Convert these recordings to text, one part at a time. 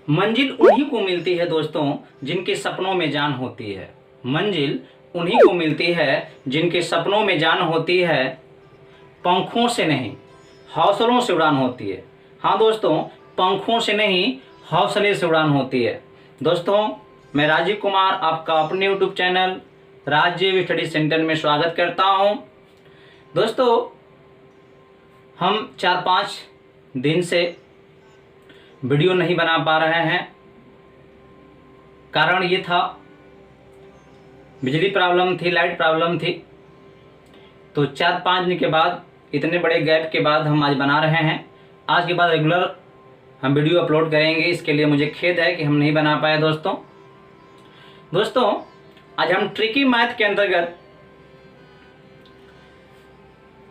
मंजिल उन्हीं को मिलती है दोस्तों जिनके सपनों में जान होती है। मंजिल उन्हीं को मिलती है जिनके सपनों में जान होती है। पंखों से नहीं हौसलों से उड़ान होती है। हाँ दोस्तों, पंखों से नहीं हौसले से उड़ान होती है। दोस्तों, मैं राजीव कुमार आपका अपने YouTube channel Rajiv study centre में स्वागत करता हूँ। दोस्तों, हम 4-5 दिन से वीडियो नहीं बना पा रहे हैं। कारण ये था, बिजली प्रॉब्लम थी, लाइट प्रॉब्लम थी। तो 4-5 दिन के बाद, इतने बड़े गैप के बाद हम आज बना रहे हैं। आज के बाद रेगुलर हम वीडियो अपलोड करेंगे। इसके लिए मुझे खेद है कि हम नहीं बना पाए। दोस्तों, आज हम ट्रिकी मैथ के अंतर्गत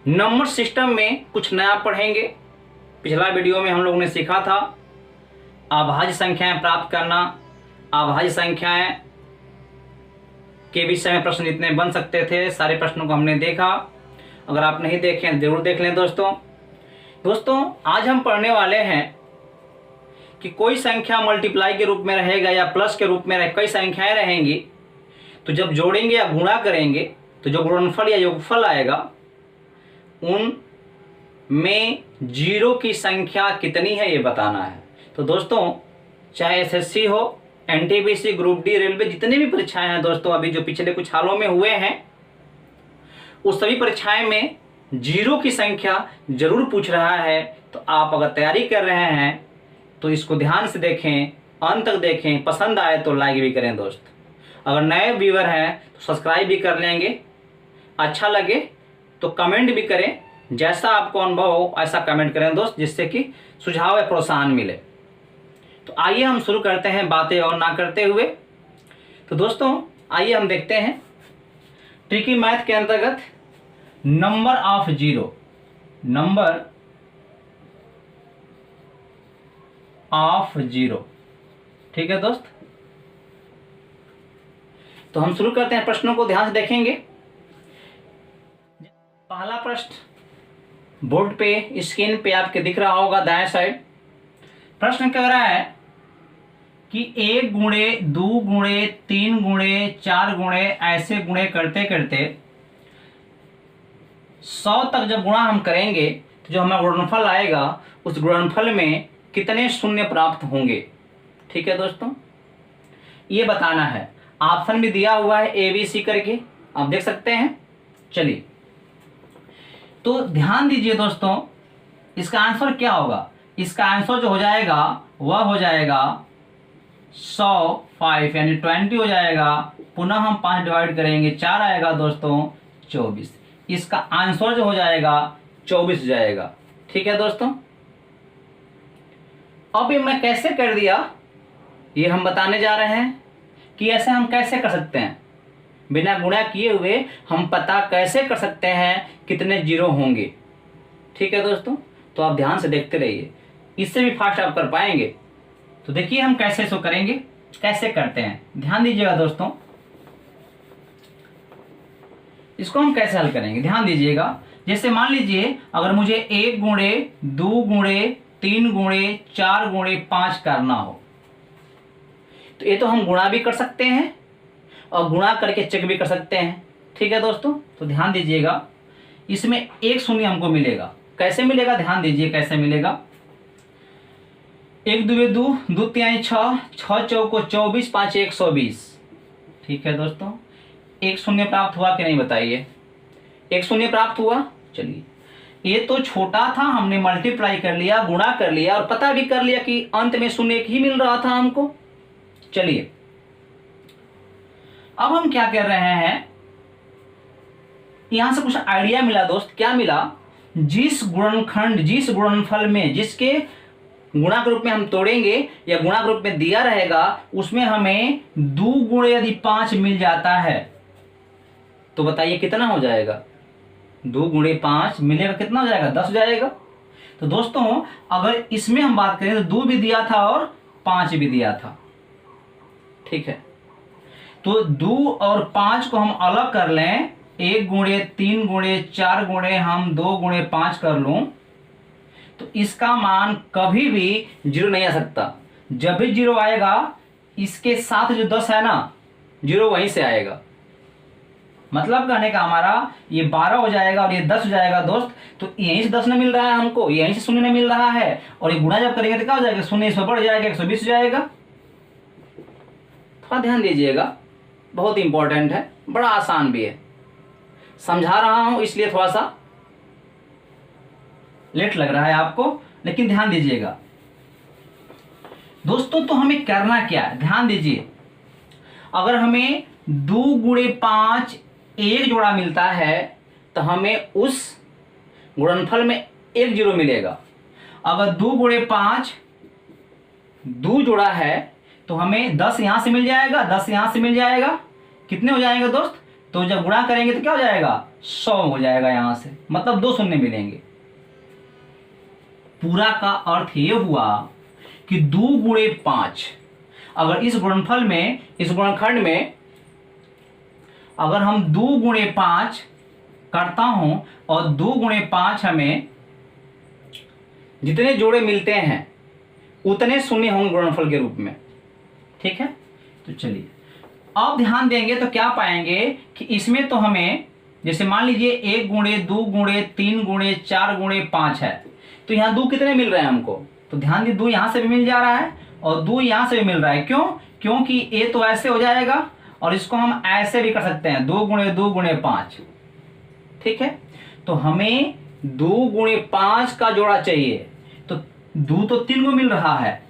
नंबर सिस्टम में कुछ नया पढ़ेंगे। पिछला वीडियो में हम लोगों ने सीखा था अभाज्य संख्याएं प्राप्त करना। अभाज्य संख्याएं के विषय में प्रश्न जितने बन सकते थे, सारे प्रश्नों को हमने देखा। अगर आप नहीं देखें जरूर देख लें। दोस्तों, आज हम पढ़ने वाले हैं कि कोई संख्या मल्टीप्लाई के रूप में रहेगा या प्लस के रूप में कई संख्याएं रहेंगी, तो जब जोड़ेंगे या गुणा करेंगे तो जो गुणनफल या योगफल आएगा उन में जीरो की संख्या कितनी है ये बताना है। तो दोस्तों, चाहे एसएससी हो, एनटीपीसी, ग्रुप डी, रेलवे, जितनी भी परीक्षाएं हैं दोस्तों, अभी जो पिछले कुछ सालों में हुए हैं, उस सभी परीक्षाएं में जीरो की संख्या जरूर पूछ रहा है। तो आप अगर तैयारी कर रहे हैं तो इसको ध्यान से देखें, अंत तक देखें। पसंद आए तो लाइक भी करें दोस्त। अगर नए व्यूअर हैं तो सब्सक्राइब भी कर लेंगे। अच्छा लगे तो कमेंट भी करें। जैसा आपको अनुभव हो ऐसा कमेंट करें दोस्त, जिससे कि सुझाव या प्रोत्साहन मिले। तो आइए हम शुरू करते हैं बातें और ना करते हुए। तो दोस्तों, आइए हम देखते हैं ट्रिकी मैथ के अंतर्गत number of zero. Number of zero, ठीक है दोस्त। तो हम शुरू करते हैं, प्रश्नों को ध्यान से देखेंगे। पहला प्रश्न बोर्ड पे, स्क्रीन पे आपके दिख रहा होगा दाएं साइड। प्रश्न कह रहा है कि 1 गुणे 2 गुणे 3 गुणे 4 गुणे ऐसे गुणे करते करते 100 तक जब गुणा हम करेंगे तो जो हमें गुणनफल आएगा उस गुणनफल में कितने शून्य प्राप्त होंगे। ठीक है दोस्तों, ये बताना है। ऑप्शन भी दिया हुआ है ए बी सी करके, आप देख सकते हैं। चलिए, तो ध्यान दीजिए दोस्तों, इसका आंसर क्या होगा। इसका आंसर जो हो जाएगा वह हो जाएगा 100, 5 यानी 20 हो जाएगा। पुनः हम 5 डिवाइड करेंगे, 4 आएगा दोस्तों 24। इसका आंसर जो हो जाएगा 24 हो जाएगा। ठीक है दोस्तों, अब ये मैं कैसे कर दिया ये हम बताने जा रहे हैं कि ऐसे हम कैसे कर सकते हैं। बिना गुणा किए हुए हम पता कैसे कर सकते हैं कितने जीरो होंगे। ठीक है दोस्तों, तो आप ध्यान से देखते रहिए, इससे भी फास्ट आप कर पाएंगे। तो देखिए हम कैसे इसको करेंगे, कैसे करते हैं, ध्यान दीजिएगा दोस्तों। इसको हम कैसे हल करेंगे, ध्यान दीजिएगा। जैसे मान लीजिए अगर मुझे 1 गुणे 2 गुणे 3 गुणे 4 गुणे 5 करना हो, तो ये तो हम गुणा भी कर सकते हैं और गुणा करके चेक भी कर सकते हैं। ठीक है दोस्तों, तो ध्यान दीजिएगा, इसमें एक शून्य हमको मिलेगा। कैसे मिलेगा, ध्यान दीजिए कैसे मिलेगा। 1 2 2, 2 3 6, 6 चौको 24, 5 1 120। ठीक है दोस्तों, एक शून्य प्राप्त हुआ कि नहीं बताइए। एक शून्य प्राप्त हुआ। चलिए, ये तो छोटा था, हमने मल्टीप्लाई कर लिया, गुणा कर लिया और पता भी कर लिया कि अंत में शून्य एक ही मिल रहा था हमको। चलिए, अब हम क्या कर रहे हैं, यहां से कुछ आइडिया मिला दोस्त। क्या मिला, जिस गुणनखंड, जिस गुणनफल में, जिसके गुणा के रूप में हम तोड़ेंगे या गुणा के रूप में दिया रहेगा, उसमें हमें 2 गुणे यदि 5 मिल जाता है तो बताइए कितना हो जाएगा। 2 गुणे 5 मिलेगा, कितना हो जाएगा, 10 हो जाएगा। तो दोस्तों, अगर इसमें हम बात करें तो 2 भी दिया था और 5 भी दिया था। ठीक है, तो 2 और 5 को हम अलग कर लें, 1 गुणे 3 गुणे 4 गुणे हम 2 गुणे 5 कर लूं, तो इसका मान कभी भी जीरो नहीं आ सकता। जब भी जीरो आएगा इसके साथ जो 10 है ना, जीरो वहीं से आएगा। मतलब कहने का हमारा ये 12 हो जाएगा और ये 10 हो जाएगा दोस्त। तो यहीं से 10 नहीं मिल रहा है हमको, यहीं से शून्य नहीं मिल रहा है, और ये गुणा जब करेंगे तो क्या हो जाएगा, शून्य इसमें बढ़ जाएगा, 120 हो जाएगा। थोड़ा ध्यान दीजिएगा, बहुत इंपॉर्टेंट है, बड़ा आसान भी है। समझा रहा हूं इसलिए थोड़ा सा लेट लग रहा है आपको, लेकिन ध्यान दीजिएगा दोस्तों। तो हमें करना क्या है, ध्यान दीजिए। अगर हमें 2 गुणे 5 एक जोड़ा मिलता है तो हमें उस गुणनफल में एक जीरो मिलेगा। अगर 2 गुणे 5 2 जोड़ा है तो हमें 10 यहां से मिल जाएगा, 10 यहां से मिल जाएगा, कितने हो जाएंगे दोस्त, तो जब गुणा करेंगे तो क्या हो जाएगा, 100 हो जाएगा यहां से, मतलब 2 शून्य मिलेंगे। पूरा का अर्थ ये हुआ कि 2 गुणे 5, अगर इस गुणनफल में, इस गुणनखंड में अगर हम 2 गुणे 5 करता हूं और 2 गुणे 5 हमें जितने जोड़े मिलते हैं उतने शून्य होंगे गुणनफल के रूप में। ठीक है, तो चलिए अब ध्यान देंगे तो क्या पाएंगे कि इसमें तो हमें, जैसे मान लीजिए 1 गुणे 2 गुणे 3 गुणे 4 गुणे 5 है, तो यहाँ 2 कितने मिल रहे हैं हमको, तो ध्यान दीजिए 2 यहां से भी मिल जा रहा है और 2 यहां से भी मिल रहा है। क्यों, क्योंकि ए तो ऐसे हो जाएगा और इसको हम ऐसे भी कर सकते हैं, 2 गुणे 2 गुणे 5। ठीक है, तो हमें 2 गुणे 5 का जोड़ा चाहिए, तो 2 तो 3 को मिल रहा है,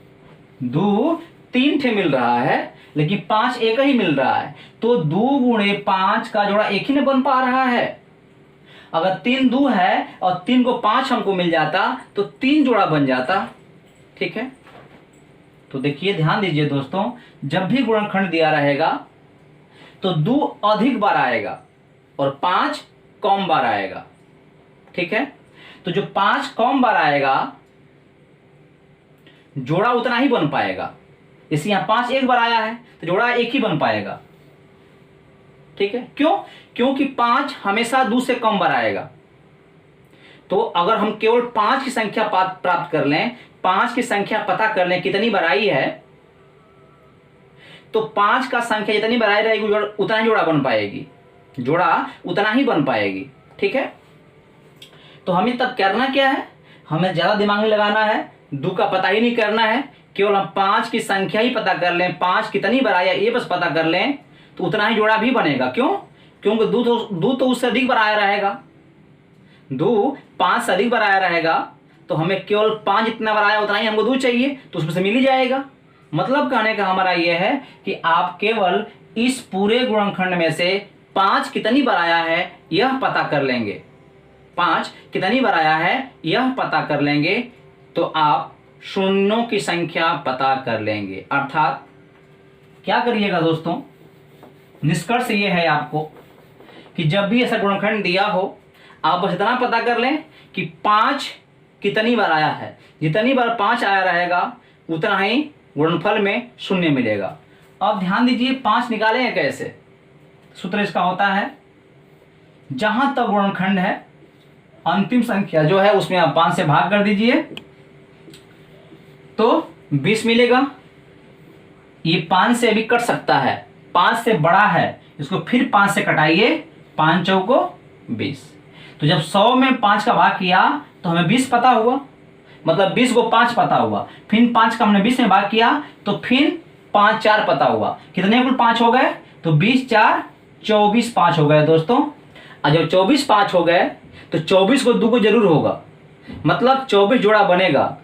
2 3 ठे मिल रहा है, लेकिन 5 एक ही मिल रहा है, तो 2 गुणे 5 का जोड़ा एक ही नहीं बन पा रहा है। अगर 3 2 है और 3 को 5 हमको मिल जाता तो 3 जोड़ा बन जाता। ठीक है, तो देखिए ध्यान दीजिए दोस्तों, जब भी गुणनखंड दिया रहेगा तो 2 अधिक बार आएगा और 5 कम बार आएगा। ठीक है, तो जो 5 कम बार आएगा जोड़ा उतना ही बन पाएगा। जैसे यहां 5 एक बार आया है तो जोड़ा एक ही बन पाएगा। ठीक है, क्यों, क्योंकि 5 हमेशा 2 से कम बार आएगा। तो अगर हम केवल 5 की संख्या प्राप्त कर लें, 5 की संख्या पता कर लें कितनी बार आई है, तो 5 का संख्या जितनी बार आई रहेगी उतना ही जोड़ा बन पाएगी, जोड़ा उतना ही बन पाएगी। ठीक है, तो हमें तब करना क्या है, हमें ज्यादा दिमाग नहीं लगाना है, 2 का पता ही नहीं करना है, केवल हम 5 की संख्या ही पता कर लें, 5 कितनी बार आया ये बस पता कर लें तो उतना ही जोड़ा भी बनेगा। क्यों, क्योंकि 2 तो उससे अधिक बार आया रहेगा, 2 5 से अधिक बार आया रहेगा, तो हमें केवल 5 जितना बार आया उतना ही हमको 2 चाहिए, तो उसमें से मिल ही जाएगा। मतलब कहने का हमारा यह है कि आप केवल इस पूरे गुणनखंड में से 5 कितनी बार आया है यह पता कर लेंगे, 5 कितनी बार आया है यह पता कर लेंगे तो आप शून्यों की संख्या पता कर लेंगे। अर्थात क्या करिएगा दोस्तों, निष्कर्ष ये है आपको कि जब भी ऐसा गुणनखंड दिया हो आप बस इतना पता कर लें कि 5 कितनी बार आया है, जितनी बार 5 आया रहेगा उतना ही गुणनफल में शून्य मिलेगा। अब ध्यान दीजिए 5 निकालेंगे कैसे, सूत्र इसका होता है, जहां तक गुणनखंड है अंतिम संख्या जो है उसमें आप 5 से भाग कर दीजिए तो 20 मिलेगा। ये 5 से भी कट सकता है, 5 से बड़ा है, इसको फिर 5 से कटाइए, 5 चौको 20। तो जब 100 में 5 का भाग किया तो हमें 20 पता हुआ, मतलब 20 को 5 पता हुआ, फिर 5 का हमने 20 में भाग किया तो फिर 5 4 पता हुआ, कितने कुल 5 हो गए, तो 20 4 24 5 हो गए दोस्तों। और जब 24 5 हो गए तो 24 को 2 को जरूर होगा, मतलब 24 जोड़ा बनेगा।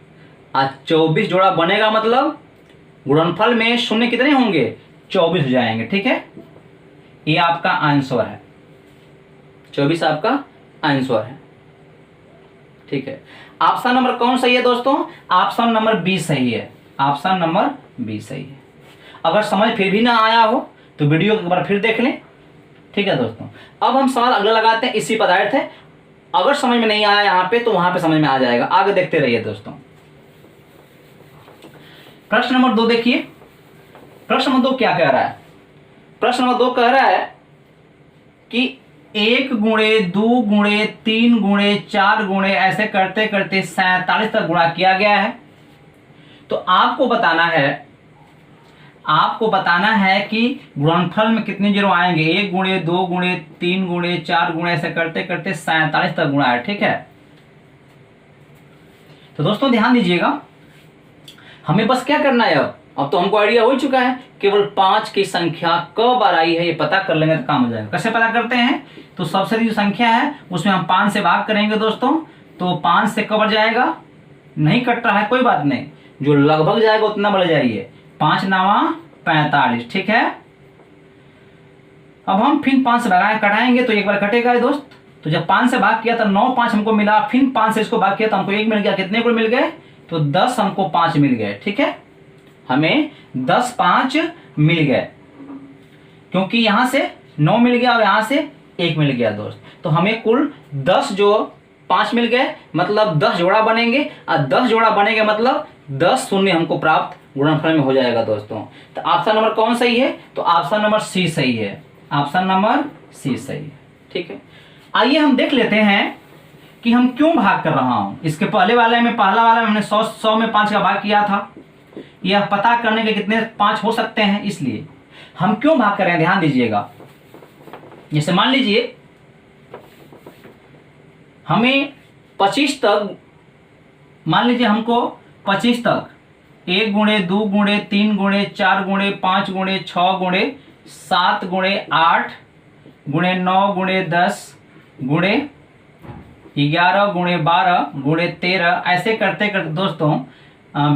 आज 24 जोड़ा बनेगा मतलब गुणनफल में शून्य कितने होंगे, 24 हो जाएंगे। ठीक है, ये आपका आंसर है, 24 आपका आंसर है। ठीक है, ऑप्शन नंबर कौन सही है दोस्तों, ऑप्शन नंबर बी सही है, ऑप्शन नंबर बी सही है। अगर समझ फिर भी ना आया हो तो वीडियो एक बार फिर देख लें। ठीक है दोस्तों, अब हम सवाल अगला लगाते हैं, इसी पदार्थ है, अगर समझ में नहीं आया यहाँ पे तो वहां पे समझ में आ जाएगा। आगे देखते रहिए दोस्तों। प्रश्न नंबर 2 देखिए, प्रश्न नंबर 2 क्या कह रहा है, प्रश्न नंबर 2 कह रहा है कि 1 गुणे 2 गुणे 3 गुणे 4 गुणे ऐसे करते करते 47 तक गुणा किया गया है। तो आपको बताना है कि गुणनफल में कितने जीरो आएंगे। 1 गुणे 2 गुणे 3 गुणे 4 गुणे ऐसे करते करते 47 तक गुणा है। ठीक है, तो दोस्तों ध्यान दीजिएगा, हमें बस क्या करना है, अब तो हमको आइडिया हो चुका है, केवल 5 की संख्या कब बार आई है ये पता कर लेंगे तो काम हो जाएगा। कैसे पता करते हैं, तो सबसे जो संख्या है उसमें हम 5 से भाग करेंगे दोस्तों, तो 5 से कब बढ़ जाएगा, नहीं कट रहा है कोई बात नहीं, जो लगभग जाएगा उतना बढ़ जाइए, 5 9 45। ठीक है, अब हम फिर 5 से भगाए कटाएंगे तो एक बार कटेगा दोस्त। तो जब 5 से भाग किया तो 9 5 हमको मिला, फिर 5 से इसको भाग किया तो हमको 1 मिल गया। कितने को मिल गए, तो 10 हमको 5 मिल गए। ठीक है, हमें 10 5 मिल गए, क्योंकि यहां से 9 मिल गया और यहां से 1 मिल गया दोस्त। तो हमें कुल 10 जो 5 मिल गए, मतलब 10 जोड़ा बनेंगे, और 10 जोड़ा बनेंगे मतलब 10 शून्य हमको प्राप्त गुणनफल में हो जाएगा दोस्तों। तो ऑप्शन नंबर कौन सही है, तो ऑप्शन नंबर सी सही है, ऑप्शन नंबर सी सही है। ठीक है, आइए हम देख लेते हैं कि हम क्यों भाग कर रहा हूं। इसके पहले वाले में हमने 100 में 5 का भाग किया था, यह पता करने के कितने 5 हो सकते हैं, इसलिए हम क्यों भाग कर रहे हैं ध्यान दीजिएगा। जैसे मान लीजिए हमें 25 तक, मान लीजिए हमको 25 तक 1 गुणे 2 गुणे 3 गुणे 4 गुणे 5 गुणे 6 गुणे 7 गुणे 8 गुणे 9 गुणे 10 गुणे 11 गुणे 12 गुणे 13 ऐसे करते करते दोस्तों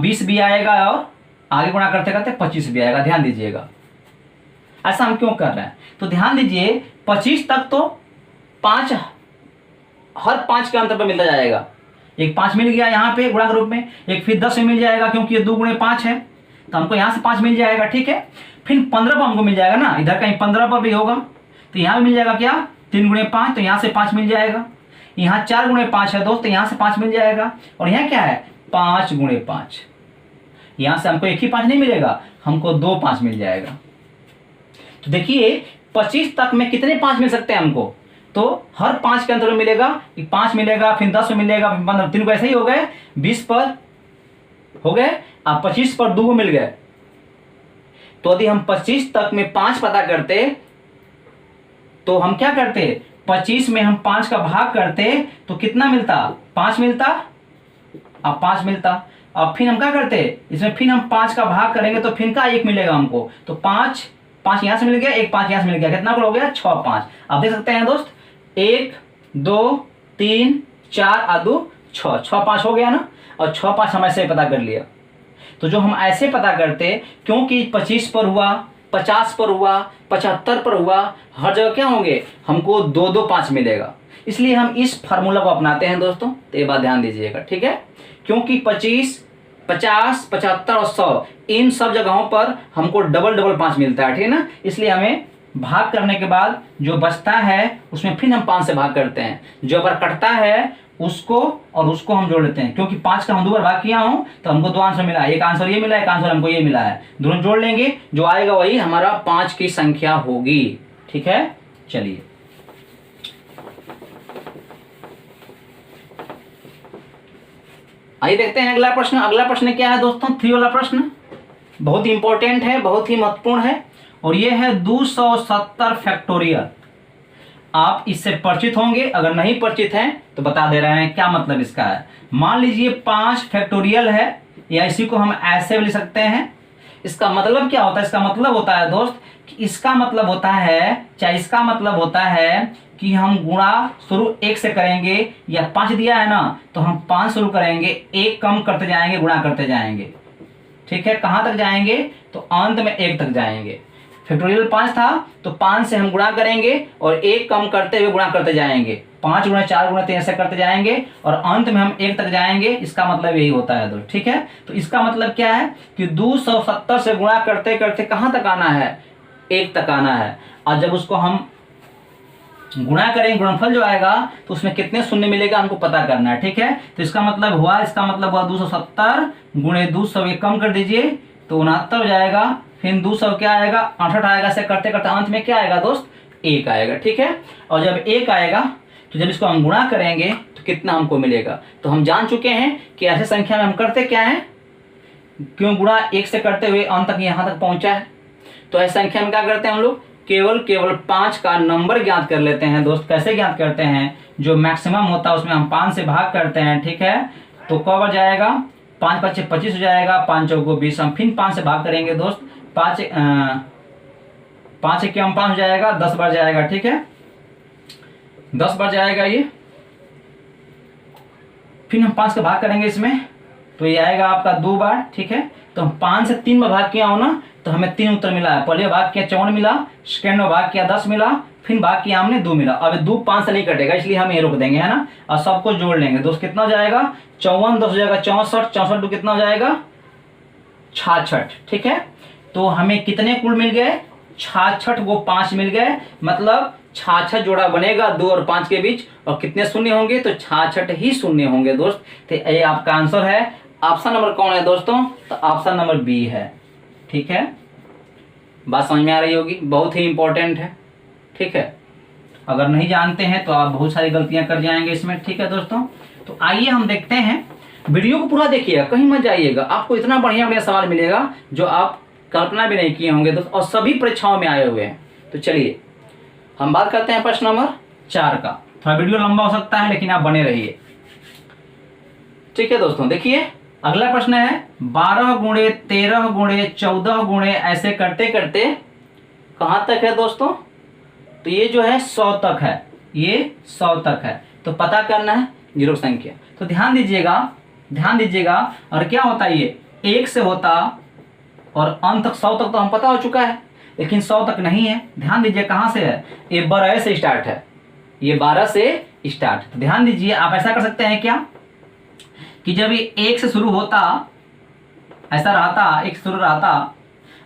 20 भी आएगा और आगे गुणा करते करते 25 भी आएगा। ध्यान दीजिएगा ऐसा हम क्यों कर रहे हैं, तो ध्यान दीजिए 25 तक तो 5 हर 5 के अंतर पर मिलता जाएगा। एक 5 मिल गया यहाँ पे गुणा के रूप में, एक फिर 10 में मिल जाएगा क्योंकि ये 2 गुणे 5 है, तो हमको यहाँ से 5 मिल जाएगा। ठीक है, फिर 15 पर हमको मिल जाएगा ना, इधर कहीं 15 पर भी होगा तो यहाँ भी मिल जाएगा क्या, 3 गुणे 5, तो यहाँ से 5 मिल जाएगा। यहाँ 4 गुणे 5 है दोस्त, तो यहाँ से 5 मिल जाएगा। और यहाँ क्या है 5 गुणे 5, यहाँ से हमको एक ही 5 नहीं मिलेगा, हमको 2 5 मिल जाएगा। तो देखिए 25 तक में कितने 5 मिल सकते हैं हमको, तो हर 5 के अंतर में मिलेगा, 5 मिलेगा, फिर 10 में मिलेगा, फिर 15, 3 को ऐसे ही हो गए, 20 पर हो गए, अब 25 पर 2 मिल गए। तो यदि हम 25 तक में 5 पता करते तो हम क्या करते, 25 में हम 5 का भाग करते तो कितना मिलता, 5 मिलता, अब 5 मिलता। अब फिर हम क्या करते, इसमें फिर हम 5 का भाग करेंगे तो फिर का 1 मिलेगा हमको, तो 5 यहां से मिल गया, एक 5 यहां से मिल गया, कितना हो गया 6 5। आप देख सकते हैं दोस्त 1 2 3 4 और 2 6 5 हो गया ना, और 6 5 हम ऐसे पता कर लिया। तो जो हम ऐसे पता करते, क्योंकि 25 पर हुआ, 50 पर हुआ, 75 पर हुआ, हर जगह क्या होंगे, हमको 2 2 5 मिलेगा, इसलिए हम इस फार्मूला को अपनाते हैं दोस्तों। तो ये बात ध्यान दीजिएगा। ठीक है, क्योंकि 25 50 75 और 100 इन सब जगहों पर हमको डबल 5 मिलता है। ठीक है ना, इसलिए हमें भाग करने के बाद जो बचता है उसमें फिर हम 5 से भाग करते हैं, जो बार कटता है उसको और उसको हम जोड़ लेते हैं। क्योंकि 5 का हम 2 बार भाग किया हूं तो हमको 2 आंसर मिला है, एक आंसर ये मिला है, एक आंसर हमको ये मिला है, दोनों जोड़ लेंगे, जो आएगा वही हमारा 5 की संख्या होगी। ठीक है, चलिए आइए देखते हैं अगला प्रश्न। अगला प्रश्न क्या है दोस्तों, 3 वाला प्रश्न बहुत ही इंपॉर्टेंट है, बहुत ही महत्वपूर्ण है, और ये है 270 फैक्टोरियल। आप इससे परिचित होंगे, अगर नहीं परिचित हैं तो बता दे रहे हैं क्या मतलब इसका है। मान लीजिए 5 फैक्टोरियल है, या इसी को हम ऐसे भी लिख सकते हैं। इसका मतलब क्या होता है, इसका मतलब होता है दोस्त कि इसका मतलब होता है, चाहे इसका मतलब होता है कि हम गुणा शुरू 1 से करेंगे, या 5 दिया है ना तो हम 5 शुरू करेंगे, 1 कम करते जाएंगे, गुणा करते जाएंगे। ठीक है, कहां तक जाएंगे, तो अंत में 1 तक जाएंगे। फैक्टोरियल 5 था तो 5 से हम गुणा करेंगे और 1 कम करते हुए गुणा करते जाएंगे, 5 गुणा 4 गुणा 3 ऐसे करते जाएंगे और अंत में हम 1 तक जाएंगे। इसका मतलब यही होता है दोस्त। ठीक है, तो इसका मतलब क्या है कि 270 से गुणा करते करते कहां तक आना है, 1 तक आना है। और जब उसको हम गुणा करेंगे, गुणनफल जो आएगा तो उसमें कितने शून्य मिलेगा हमको पता करना है। ठीक है, तो इसका मतलब हुआ 270 गुणे 200, ये कम कर दीजिए तो 69 हो जाएगा, फिर 200 क्या आएगा 68 आएगा। ऐसे करते करते अंत में क्या आएगा दोस्त, 1 आएगा। ठीक है, और जब 1 आएगा तो जब इसको हम गुणा करेंगे तो कितना हमको मिलेगा, तो हम जान चुके हैं कि ऐसे संख्या में हम करते क्या है, क्यों गुणा 1 से करते हुए अंत तक यहाँ तक पहुँचा है। तो ऐसी संख्या में क्या करते हैं हम लोग, केवल 5 का नंबर ज्ञात कर लेते हैं दोस्त। कैसे ज्ञात करते हैं, जो मैक्सिमम होता है उसमें हम 5 से भाग करते हैं, ठीक है। तो कब बार जाएगा, 5 5 25 हो जाएगा, 5 चौको 20, हम फिर 5 से भाग करेंगे दोस्त, 5 1 5 हो जाएगा, 10 बार जाएगा, ठीक है, 10 बार जाएगा ये। फिर हम 5 का भाग करेंगे इसमें, तो ये आएगा आपका 2 बार, ठीक है। तो हम 5 से 3 बार भाग किया हो ना, तो हमें 3 उत्तर मिला है। पहले भाग किया 54 मिला, सेकेंड में भाग किया 10 मिला, फिर भाग किया हमने 2 मिला। अब 2 5 से नहीं कटेगा, इसलिए हम ये रोक देंगे, है ना। और सबको जोड़ लेंगे दोस्त, कितना हो जाएगा, 54 10 हो जाएगा 64, 64 कितना हो जाएगा 66, ठीक है। तो हमें कितने कुल मिल गए, 66 वो 5 मिल गए, मतलब 66 जोड़ा बनेगा 2 और 5 के बीच, और कितने शून्य होंगे, तो 66 ही शून्य होंगे दोस्त। तो ये आपका आंसर है। ऑप्शन नंबर कौन है दोस्तों, तो ऑप्शन नंबर बी है, ठीक है। बात समझ में आ रही होगी, बहुत ही इंपॉर्टेंट है, ठीक है। अगर नहीं जानते हैं तो आप बहुत सारी गलतियां कर जाएंगे इसमें, ठीक है दोस्तों। तो आइए हम देखते हैं, वीडियो को पूरा देखिएगा, कहीं मत जाइएगा, आपको इतना बढ़िया बढ़िया सवाल मिलेगा जो आप कल्पना भी नहीं किए होंगे दोस्तों, और सभी परीक्षाओं में आए हुए हैं। तो चलिए हम बात करते हैं प्रश्न नंबर 4 का। थोड़ा वीडियो लंबा हो सकता है, लेकिन आप बने रहिए, ठीक है दोस्तों। देखिए अगला प्रश्न है, 12 गुणे 13 गुणे 14 गुणे ऐसे करते करते कहाँ तक है दोस्तों, तो ये जो है 100 तक है, ये 100 तक है। तो पता करना है जीरो संख्या। तो ध्यान दीजिएगा, और क्या होता है, ये 1 से होता और अंत तक 100 तक तो हम पता हो चुका है, लेकिन 100 तक नहीं है। ध्यान दीजिए कहाँ से है, ये 12 से स्टार्ट है, ये 12 से स्टार्ट। तो ध्यान दीजिए, आप ऐसा कर सकते हैं क्या, कि जब ये 1 से शुरू होता, ऐसा रहता, 1 से शुरू रहता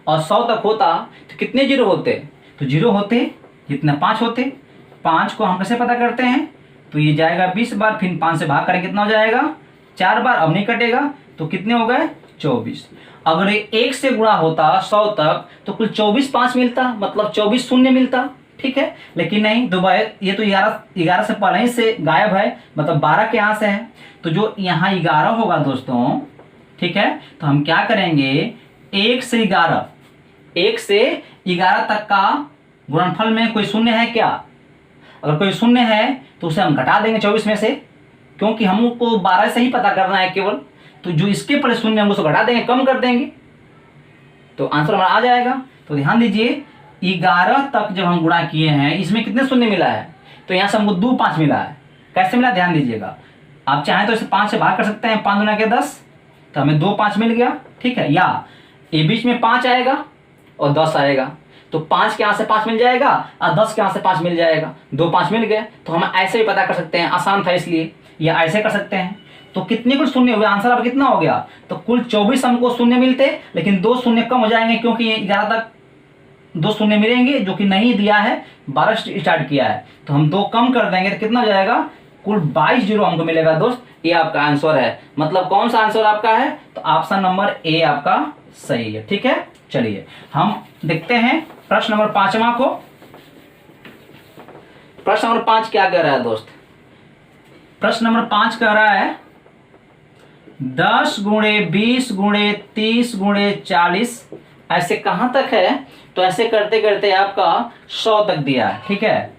और 100 तक होता, तो कितने जीरो होते, तो जीरो होते जितने 5 होते। 5 को हम कैसे पता करते हैं, तो ये जाएगा 20 बार, फिर 5 से भाग करें, कितना हो जाएगा 4 बार, अब नहीं कटेगा, तो कितने हो गए 24। अगर ये 1 से गुणा होता 100 तक, तो कुल 24 5 मिलता, मतलब 24 शून्य मिलता, ठीक है। लेकिन नहीं, दोबारा ये तो 11 से पहले ही से गायब है, मतलब 12 के यहाँ से है, तो जो यहाँ 11 होगा दोस्तों, ठीक है। तो हम क्या करेंगे, 1 से 11 तक का गुणनफल में कोई शून्य है क्या, अगर कोई शून्य है तो उसे हम घटा देंगे 24 में से, क्योंकि हमको 12 से ही पता करना है केवल। तो जो इसके पहले शून्य हम उसको घटा देंगे, कम कर देंगे, तो आंसर हमारा आ जाएगा। तो ध्यान दीजिए, 11 तक जब हम गुणा किए हैं, इसमें कितने शून्य मिला है, तो यहाँ से हमको 2 5 मिला है। कैसे मिला, ध्यान दीजिएगा, आप चाहें तो इसे 5 से भाग कर सकते हैं, 5 गुना के 10, तो हमें 2 5 मिल गया, ठीक है। या ये बीच में 5 आएगा और 10 आएगा, तो 5 के यहाँ से 5 मिल जाएगा और 10 के यहाँ से 5 मिल जाएगा, 2 5 मिल गए। तो हम ऐसे भी पता कर सकते हैं, आसान था इसलिए, या ऐसे कर सकते हैं। तो कितने कुल शून्य हुए, आंसर अब कितना हो गया, तो कुल 24 हमको शून्य मिलते, लेकिन 2 शून्य कम हो जाएंगे, क्योंकि 11 तक 2 शून्य मिलेंगे, जो कि नहीं दिया है, 12 स्टार्ट किया है, तो हम 2 कम कर देंगे, तो कितना हो जाएगा, कुल 22 जीरो हमको मिलेगा दोस्त। ये आपका आंसर है, मतलब कौन सा आंसर आपका है, तो ऑप्शन नंबर ए आपका सही है, ठीक है। चलिए हम देखते हैं प्रश्न नंबर 5वां को। प्रश्न नंबर 5 क्या कह रहा है दोस्त, प्रश्न नंबर 5 कह रहा है 10 गुणे 20 गुणे 30 गुणे 40 ऐसे कहां तक है, तो ऐसे करते करते आपका 100 तक दिया है, ठीक है।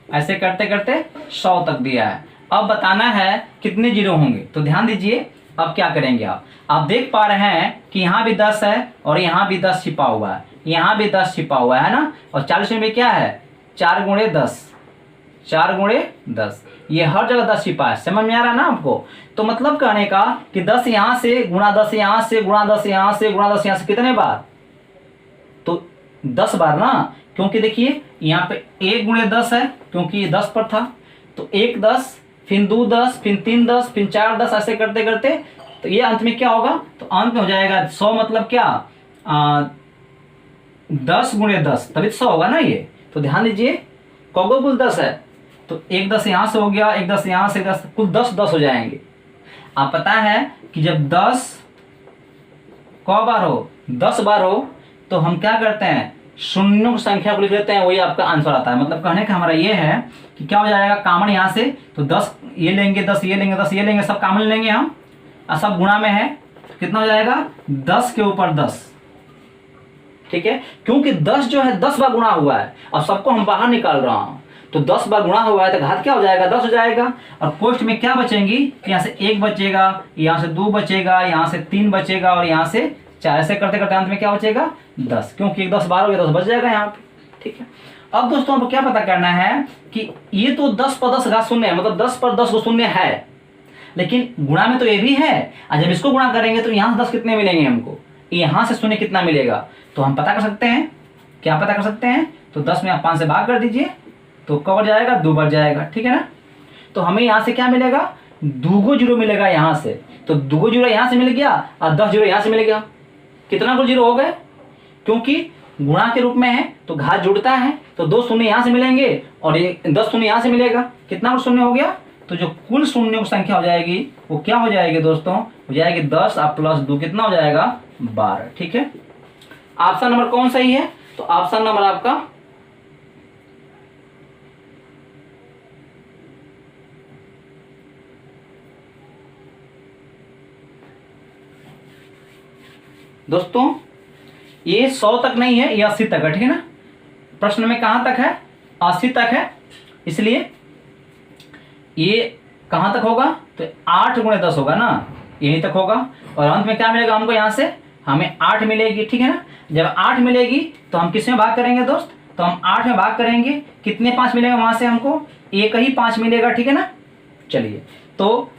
ऐसे करते करते 100 तक दिया है, अब बताना है कितने जीरो होंगे। तो ध्यान दीजिए, अब क्या करेंगे, आप देख पा रहे हैं कि यहाँ भी 10 है और यहाँ भी 10 छिपा हुआ है, यहाँ भी 10 छिपा हुआ है ना, और 40 में क्या है, 4 गुणे 10, 4 गुणे 10, ये हर जगह 10 छिपा है। समझ में आ रहा है ना आपको। तो मतलब कहने का कि 10 यहाँ से गुणा 10 यहाँ से गुणा 10 यहाँ से गुणा 10 यहाँ से कितने बार, तो 10 बार ना, क्योंकि देखिए यहाँ पे 1 गुणे 10 है, क्योंकि ये 10 पर था, तो 1 10, फिर 2 10, फिर 3 10, फिर 4 10, ऐसे करते करते तो ये अंत में क्या होगा, तो अंत में हो जाएगा 100, मतलब क्या 10 गुणे 10, तभी 100 होगा ना ये। तो ध्यान दीजिए, कौगो कुल 10 है, तो 1 10 यहाँ से हो गया, 1 10 यहाँ से 10, कुल 10 10 हो जाएंगे। आप पता है कि जब 10 कौ बार हो, 10 बार हो, तो हम क्या करते हैं, शून्यों की संख्या को लिख लेते हैं, वही आपका आंसर आता है। मतलब कहने का हमारा ये है कि क्या हो जाएगा, कॉमन यहाँ से, तो 10 ये लेंगे, 10 ये लेंगे, 10 ये लेंगे, सब कॉमन लेंगे हम, और सब गुणा में है, कितना हो जाएगा 10 के ऊपर 10, ठीक है, क्योंकि 10 जो है 10 बार गुणा हुआ है और सबको हम बाहर निकाल रहा हूं, तो 10 बार गुणा हुआ है तो घात क्या हो जाएगा 10 हो जाएगा। और कोष्ठ में क्या बचेंगी, यहाँ से 1 बचेगा, यहाँ से 2 बचेगा, यहाँ से 3 बचेगा और यहाँ से 4, ऐसे करते करते अंत में क्या बचेगा 10, क्योंकि 10 बार हो गया 10 बच जाएगा यहाँ पे, ठीक है। अब दोस्तों हमको क्या पता करना है कि ये तो 10 पर 10 घात शून्य है, मतलब 10 पर 10 को शून्य है, लेकिन गुणा में तो ये भी है, और जब इसको गुणा करेंगे तो यहाँ से 10 कितने मिलेंगे हमको, यहाँ से शून्य कितना मिलेगा, तो हम पता कर सकते हैं, क्या पता कर सकते हैं, तो 10 में आप 5 से भाग कर दीजिए तो कब बढ़ जाएगा 2 बढ़ जाएगा, ठीक है ना। तो हमें यहाँ से क्या मिलेगा 2 जीरो मिलेगा यहाँ से, तो 2 जीरो यहाँ से मिल गया और 10 जीरो यहाँ से मिल गया, कितना कुल जीरो हो गए, क्योंकि गुणा के रूप में है तो घात जुड़ता है, तो 2 शून्य यहाँ से मिलेंगे और 10 शून्य यहाँ से मिलेगा, कितना कुल शून्य हो गया, तो जो कुल शून्य की संख्या हो जाएगी वो क्या हो जाएगी दोस्तों, हो जाएगी 10 और प्लस 2 कितना हो जाएगा 12, ठीक है। ऑप्शन नंबर कौन सही है, तो ऑप्शन नंबर आपका दोस्तों ये 100 तक नहीं है, ये 80 तक है, ठीक है ना। प्रश्न में कहां तक है 80 तक है, इसलिए ये कहां तक होगा, तो 8 गुणे 10 होगा ना, यहीं तक होगा। और अंत में क्या मिलेगा हमको, यहाँ से हमें 8 मिलेगी, ठीक है ना। जब 8 मिलेगी तो हम किस में भाग करेंगे दोस्त, तो हम 8 में भाग करेंगे, कितने 5 मिलेगा वहां से हमको, एक ही 5 मिलेगा, ठीक है ना। चलिए तो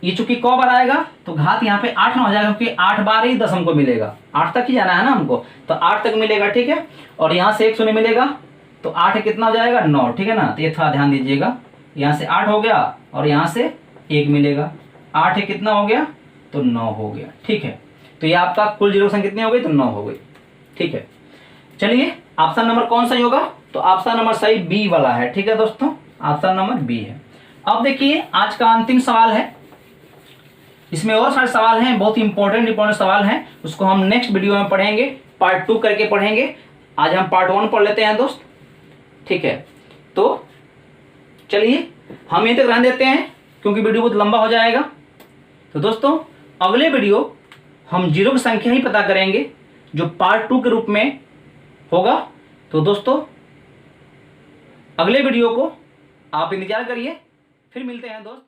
ये चूंकि क बार आएगा तो घात यहाँ पे 8 ना हो जाएगा, क्योंकि 8 बार ही 10 हमको मिलेगा, 8 तक ही जाना है ना हमको, तो 8 तक मिलेगा, ठीक है। और यहाँ से 1 शून्य मिलेगा तो 8 कितना हो जाएगा 9, ठीक है ना। तो ये थोड़ा ध्यान दीजिएगा, यहाँ से 8 हो गया और यहाँ से 1 मिलेगा, 8 कितना हो गया तो 9 हो गया, ठीक है। तो ये आपका कुल जीरो संख्या कितनी हो गई, तो 9 हो गई, ठीक है। चलिए ऑप्शन नंबर कौन सही होगा, तो ऑप्शन नंबर सही बी वाला है, ठीक है दोस्तों, ऑप्शन नंबर बी है। अब देखिए आज का अंतिम सवाल है, इसमें और सारे सवाल हैं, बहुत इंपॉर्टेंट सवाल हैं, उसको हम नेक्स्ट वीडियो में पढ़ेंगे, पार्ट 2 करके पढ़ेंगे। आज हम पार्ट 1 पढ़ लेते हैं दोस्त, ठीक है। तो चलिए हम यहीं तक रहने देते हैं, क्योंकि वीडियो बहुत लंबा हो जाएगा। तो दोस्तों अगले वीडियो हम जीरो की संख्या ही पता करेंगे, जो पार्ट 2 के रूप में होगा। तो दोस्तों अगले वीडियो को आप इंतजार करिए, फिर मिलते हैं दोस्त।